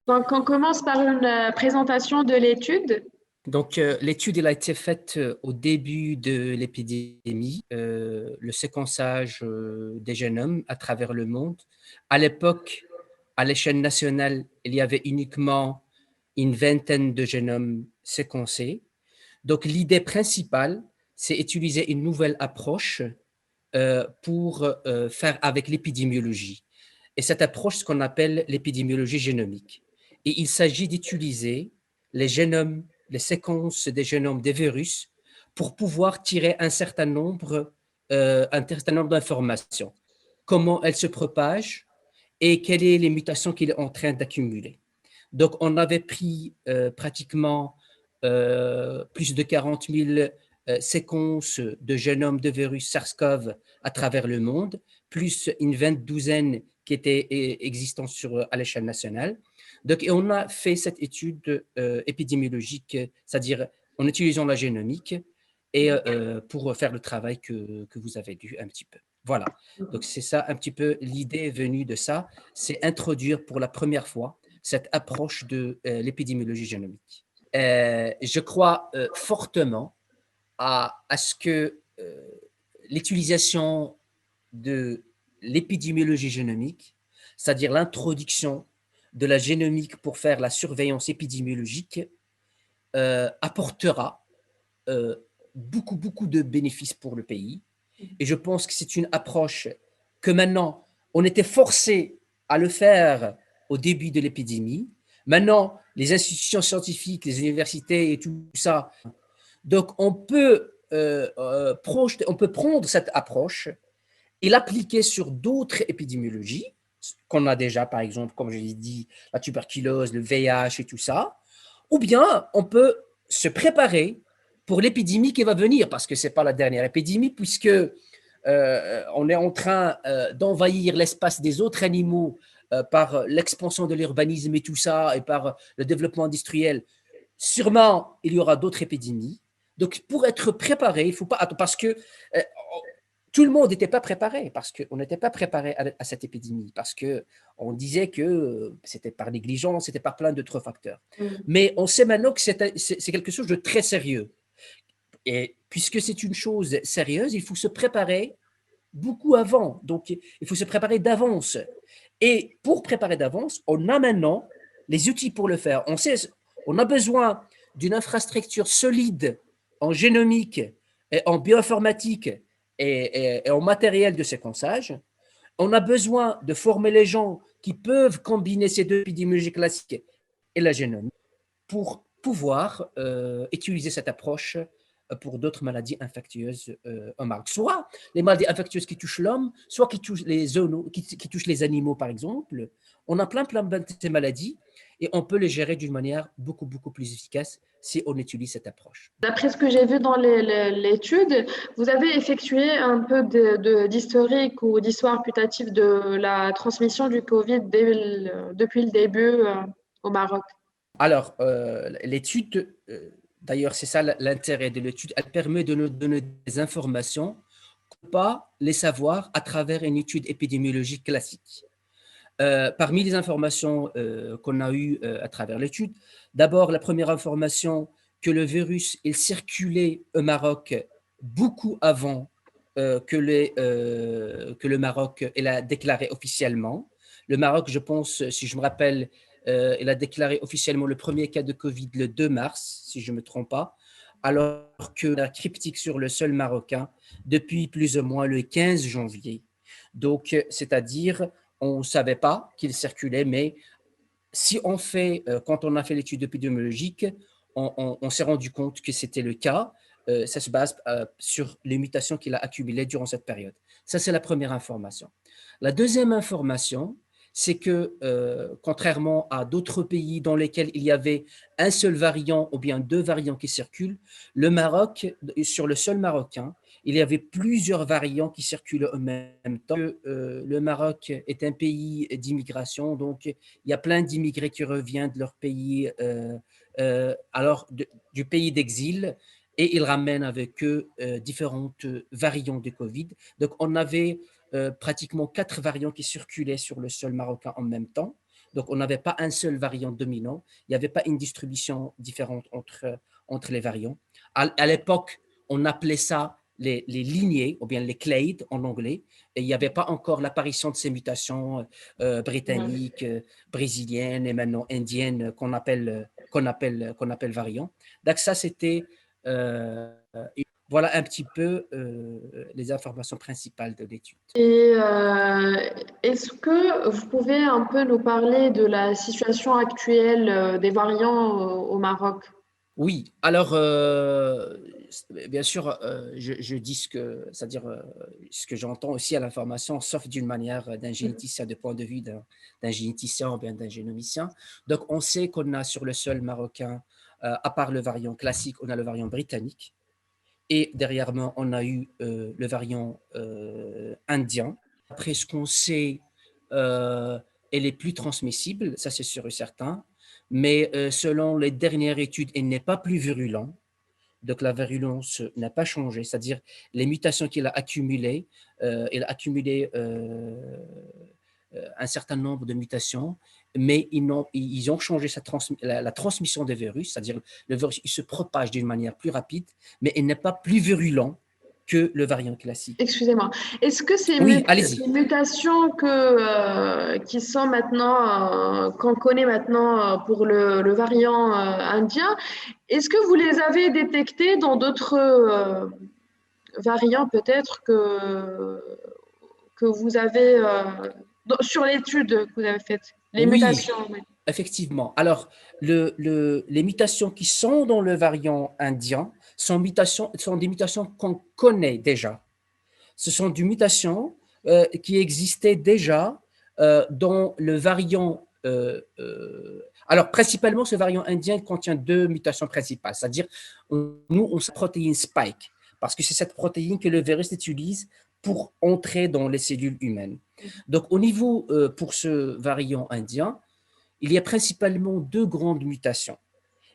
Donc, on commence par une présentation de l'étude. Donc, l'étude elle a été faite au début de l'épidémie, le séquençage des génomes à travers le monde. À l'époque, à l'échelle nationale, il y avait uniquement une vingtaine de génomes séquencés. Donc, l'idée principale, c'est utiliser une nouvelle approche pour faire avec l'épidémiologie. Et cette approche, ce qu'on appelle l'épidémiologie génomique. Et il s'agit d'utiliser les génomes, les séquences des génomes des virus pour pouvoir tirer un certain nombre d'informations. Comment elles se propagent et quelles sont les mutations qu'il est en train d'accumuler. Donc, on avait pris pratiquement plus de 40 000 séquences de génomes de virus SARS-CoV à travers le monde, plus une douzaine qui étaient existants à l'échelle nationale. Donc, et on a fait cette étude épidémiologique, c'est-à-dire en utilisant la génomique et pour faire le travail que vous avez vu un petit peu. Voilà. Donc, c'est ça un petit peu l'idée venue de ça, c'est introduire pour la première fois cette approche de l'épidémiologie génomique. Je crois fortement à ce que l'utilisation de l'épidémiologie génomique, c'est-à-dire l'introduction de la génomique pour faire la surveillance épidémiologique, apportera beaucoup de bénéfices pour le pays. Et je pense que c'est une approche que maintenant, on était forcé à le faire au début de l'épidémie. Maintenant, les institutions scientifiques, les universités et tout ça, donc on peut prendre cette approche et l'appliquer sur d'autres épidémiologies qu'on a déjà, par exemple, comme je l'ai dit, la tuberculose, le VIH et tout ça, ou bien on peut se préparer pour l'épidémie qui va venir, parce que ce n'est pas la dernière épidémie, puisque on est en train d'envahir l'espace des autres animaux par l'expansion de l'urbanisme et tout ça, et par le développement industriel. Sûrement, il y aura d'autres épidémies. Donc, pour être préparé, il ne faut pas attendre, parce que tout le monde n'était pas préparé, parce qu'on n'était pas préparé à cette épidémie, parce qu'on disait que c'était par négligence, c'était par plein d'autres facteurs. Mais on sait maintenant que c'est quelque chose de très sérieux. Et puisque c'est une chose sérieuse, il faut se préparer beaucoup avant. Donc, il faut se préparer d'avance. Et pour préparer d'avance, on a maintenant les outils pour le faire. On a besoin d'une infrastructure solide en génomique, et en bioinformatique et en matériel de séquençage. On a besoin de former les gens qui peuvent combiner ces deux épidémiologies classiques et la génomique pour pouvoir utiliser cette approche pour d'autres maladies infectieuses en marque. Soit les maladies infectieuses qui touchent l'homme, soit qui touchent qui touchent les animaux, par exemple. On a plein de ces maladies et on peut les gérer d'une manière beaucoup plus efficace si on utilise cette approche. D'après ce que j'ai vu dans l'étude, vous avez effectué un peu d'historique ou d'histoire putative de la transmission du Covid depuis le début au Maroc. Alors, l'étude, d'ailleurs, c'est ça l'intérêt de l'étude, elle permet de nous donner des informations qu'on ne peut pas les savoir à travers une étude épidémiologique classique. Parmi les informations qu'on a eues à travers l'étude, d'abord, la première information, que le virus il circulait au Maroc beaucoup avant que le Maroc l'a déclaré officiellement. Le Maroc, je pense, si je me rappelle, il a déclaré officiellement le premier cas de Covid le 2 mars, si je ne me trompe pas, alors que la cryptique sur le sol marocain depuis plus ou moins le 15 janvier. Donc, c'est-à-dire, on ne savait pas qu'il circulait, mais quand on a fait l'étude épidémiologique, on s'est rendu compte que c'était le cas. Ça se base sur les mutations qu'il a accumulées durant cette période. Ça, c'est la première information. La deuxième information, c'est que contrairement à d'autres pays dans lesquels il y avait un seul variant ou bien deux variants qui circulent, le Maroc, sur le sol marocain, il y avait plusieurs variants qui circulent en même temps. Le Maroc est un pays d'immigration, donc il y a plein d'immigrés qui reviennent de leur pays, du pays d'exil, et ils ramènent avec eux différentes variants de Covid. Donc, on avait pratiquement 4 variants qui circulaient sur le sol marocain en même temps. Donc, on n'avait pas un seul variant dominant. Il n'y avait pas une distribution différente entre les variants. À l'époque, on appelait ça les lignées, ou bien les clades en anglais, et il n'y avait pas encore l'apparition de ces mutations Ouais. britanniques, brésiliennes et maintenant indiennes qu'on appelle variants. Donc ça, c'était voilà un petit peu les informations principales de l'étude. Et est-ce que vous pouvez un peu nous parler de la situation actuelle des variants au Maroc? Oui, alors bien sûr, je dis c'est-à-dire ce que j'entends aussi à l'information, sauf d'une manière d'un généticien, de point de vue d'un généticien ou bien d'un génomicien. Donc, on sait qu'on a sur le sol marocain, à part le variant classique, on a le variant britannique. Et derrière moi, on a eu le variant indien. Après ce qu'on sait, elle est plus transmissible, ça c'est sûr et certain. Mais selon les dernières études, elle n'est pas plus virulente. Donc la virulence n'a pas changé, c'est-à-dire les mutations qu'il a accumulées, il a accumulé un certain nombre de mutations, mais ils ont changé la transmission des virus, c'est-à-dire le virus il se propage d'une manière plus rapide, mais il n'est pas plus virulent que le variant classique. Excusez-moi. Est-ce que Oui, allez-y. ces mutations qui sont maintenant, qu'on connaît maintenant pour le variant indien, est-ce que vous les avez détectées dans d'autres variants peut-être que vous avez sur l'étude que vous avez faite? Les Oui, mutations, oui. effectivement. Alors, les mutations qui sont dans le variant indien sont des mutations qu'on connaît déjà. Ce sont des mutations qui existaient déjà dans le variant. Alors, principalement, ce variant indien contient deux mutations principales, c'est-à-dire, nous, on a la protéine spike, parce que c'est cette protéine que le virus utilise pour entrer dans les cellules humaines. Donc, au niveau, pour ce variant indien, il y a principalement deux grandes mutations.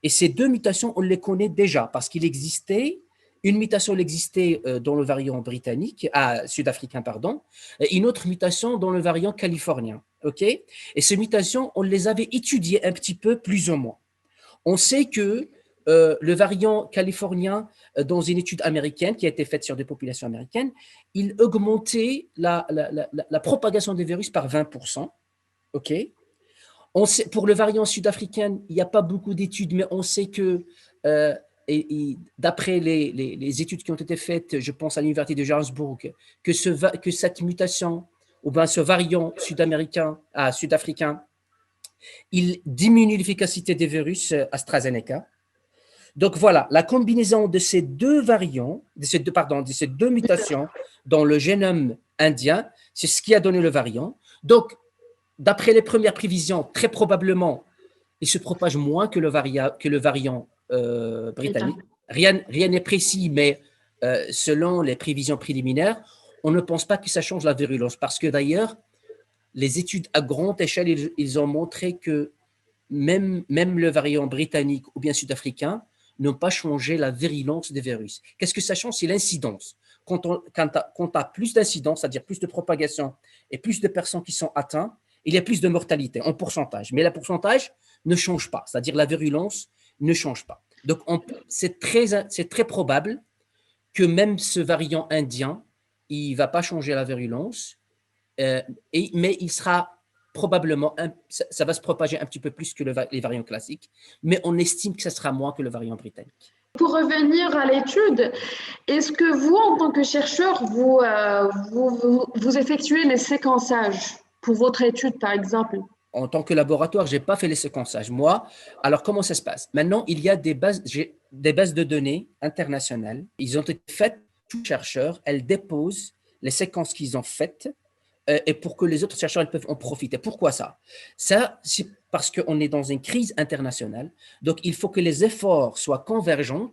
Et ces deux mutations, on les connaît déjà parce qu'il existait, une mutation elle existait dans le variant britannique, sud-africain, pardon, et une autre mutation dans le variant californien. OK? Et ces mutations, on les avait étudiées un petit peu plus ou moins. On sait que le variant californien, dans une étude américaine qui a été faite sur des populations américaines, il augmentait la propagation des virus par 20%. OK? Pour le variant sud-africain, il n'y a pas beaucoup d'études, mais on sait que, d'après les études qui ont été faites, je pense à l'université de Johannesburg, que cette mutation, ou bien ce variant sud-africain, il diminue l'efficacité des virus AstraZeneca. Donc voilà, la combinaison de ces deux variants, de ces deux mutations dans le génome indien, c'est ce qui a donné le variant. Donc, d'après les premières prévisions, très probablement, il se propage moins que le variant britannique. Rien n'est précis, mais selon les prévisions préliminaires, on ne pense pas que ça change la virulence. Parce que d'ailleurs, les études à grande échelle, ils ont montré que même le variant britannique ou bien sud-africain n'ont pas changé la virulence des virus. Qu'est-ce que ça change? C'est l'incidence. Quand tu as plus d'incidence, c'est-à-dire plus de propagation et plus de personnes qui sont atteintes, il y a plus de mortalité en pourcentage. Mais le pourcentage ne change pas, c'est-à-dire la virulence ne change pas. Donc, c'est très probable que même ce variant indien, il ne va pas changer la virulence, mais il sera probablement, ça va se propager un petit peu plus que les variants classiques, mais on estime que ça sera moins que le variant britannique. Pour revenir à l'étude, est-ce que vous, en tant que chercheur, vous effectuez les séquençages pour votre étude, par exemple? En tant que laboratoire, je n'ai pas fait les séquençages. Moi, alors comment ça se passe? Maintenant, il y a des bases de données internationales. Ils ont été faites, tous les chercheurs, elles déposent les séquences qu'ils ont faites et pour que les autres chercheurs ils peuvent en profiter. Pourquoi ça? Ça, c'est parce qu'on est dans une crise internationale. Donc, il faut que les efforts soient convergents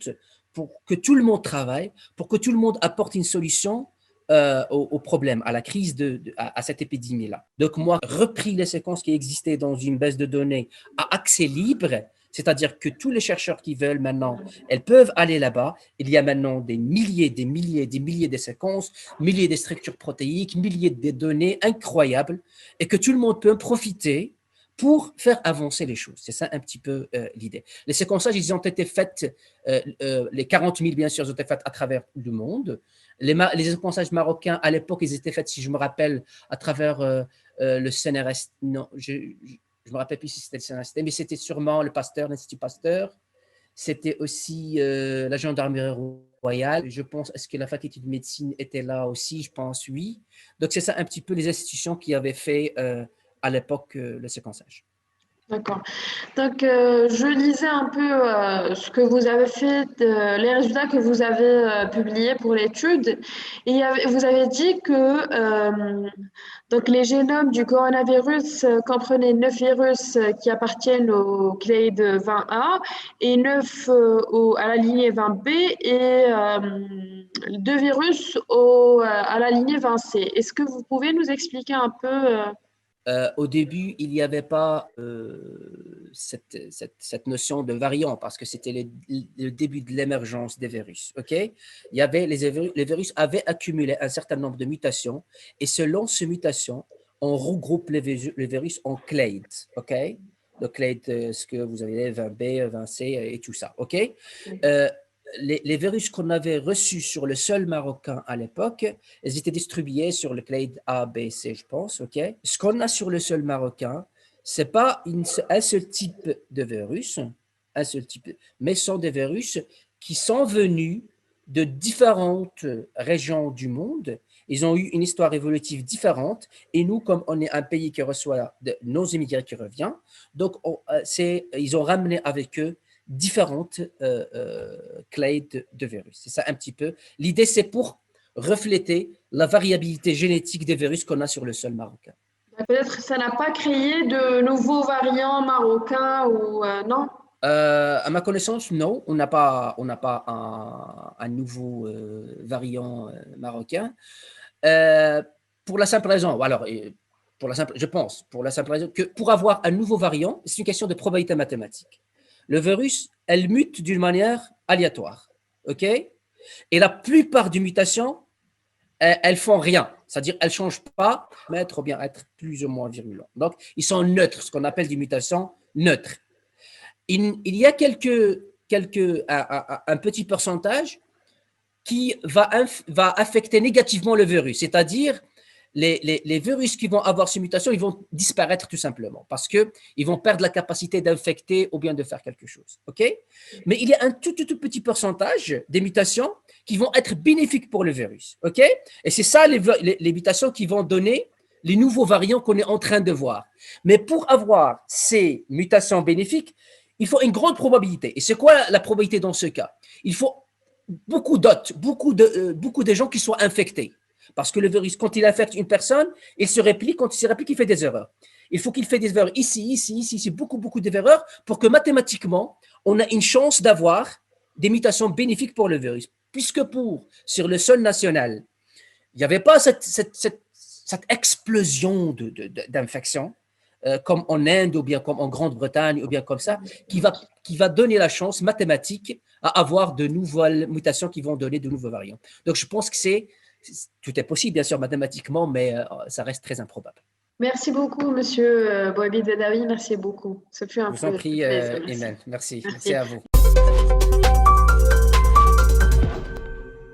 pour que tout le monde travaille, pour que tout le monde apporte une solution au problème, à la crise, à cette épidémie-là. Donc, moi, j'ai repris les séquences qui existaient dans une base de données à accès libre, c'est-à-dire que tous les chercheurs qui veulent maintenant, elles peuvent aller là-bas. Il y a maintenant des milliers de séquences, milliers de structures protéiques, milliers de données incroyables, et que tout le monde peut en profiter pour faire avancer les choses. C'est ça un petit peu l'idée. Les séquençages, ils ont été faits, les 40 000 bien sûr, ils ont été faits à travers le monde. Les séquençages marocains, à l'époque, ils étaient faits, si je me rappelle, à travers le CNRS. Non, je ne me rappelle plus si c'était le CNRS, mais c'était sûrement le Pasteur, l'Institut Pasteur. C'était aussi la gendarmerie royale. Je pense, est-ce que la faculté de médecine était là aussi? Je pense, oui. Donc, c'est ça un petit peu les institutions qui avaient fait à l'époque le séquençage. D'accord. Donc, je lisais un peu ce que vous avez fait, les résultats que vous avez publiés pour l'étude. Et vous avez dit que donc les génomes du coronavirus comprenaient 9 virus qui appartiennent au clade 20A et 9 à la lignée 20B et 2 virus à la lignée 20C. Est-ce que vous pouvez nous expliquer un peu Au début, il n'y avait pas cette notion de variant parce que c'était le début de l'émergence des virus. Ok, il y avait les virus avaient accumulé un certain nombre de mutations et selon ces mutations, on regroupe les virus en clades. Ok, le clade, ce que vous avez 20B, 20C et tout ça. Ok, les virus qu'on avait reçus sur le sol marocain à l'époque, ils étaient distribués sur le clade A, B, C, je pense. Ok. Ce qu'on a sur le sol marocain, c'est pas un seul type de virus, un seul type, mais ce sont des virus qui sont venus de différentes régions du monde. Ils ont eu une histoire évolutive différente. Et nous, comme on est un pays qui reçoit nos immigrés qui reviennent, donc ils ont ramené avec eux différentes clades de virus. C'est ça un petit peu. L'idée, c'est pour refléter la variabilité génétique des virus qu'on a sur le sol marocain. peut-être que ça n'a pas créé de nouveaux variants marocains ou non? À ma connaissance, non, on n'a pas un nouveau variant marocain. Pour la simple raison, alors, je pense, pour la simple raison que pour avoir un nouveau variant, c'est une question de probabilité mathématique. Le virus, elle mute d'une manière aléatoire, ok? Et la plupart des mutations, elles font rien, c'est-à-dire elles changent pas, ou bien être plus ou moins virulents. Donc, ils sont neutres, ce qu'on appelle des mutations neutres. Il y a un petit pourcentage qui va affecter négativement le virus, c'est-à-dire les virus qui vont avoir ces mutations, ils vont disparaître tout simplement parce qu'ils vont perdre la capacité d'infecter ou bien de faire quelque chose. Okay? Mais il y a un tout petit pourcentage des mutations qui vont être bénéfiques pour le virus. Okay? Et c'est ça les mutations qui vont donner les nouveaux variants qu'on est en train de voir. Mais pour avoir ces mutations bénéfiques, il faut une grande probabilité. Et c'est quoi la probabilité dans ce cas? Il faut beaucoup d'hôtes, beaucoup de gens qui soient infectés. Parce que le virus, quand il infecte une personne, il se réplique. Quand il se réplique, il fait des erreurs. Il faut qu'il fait des erreurs ici, beaucoup d'erreurs pour que mathématiquement, on a une chance d'avoir des mutations bénéfiques pour le virus. Puisque sur le sol national, il n'y avait pas cette explosion d'infections comme en Inde ou bien comme en Grande-Bretagne ou bien comme ça, qui va donner la chance mathématique à avoir de nouvelles mutations qui vont donner de nouveaux variants. Donc, je pense que tout est possible, bien sûr, mathématiquement, mais ça reste très improbable. Merci beaucoup, monsieur Bouabi Bedawi. Merci beaucoup. Ça fut un Je vous en prie, plaisir. Imen. Merci. Merci Merci. à vous.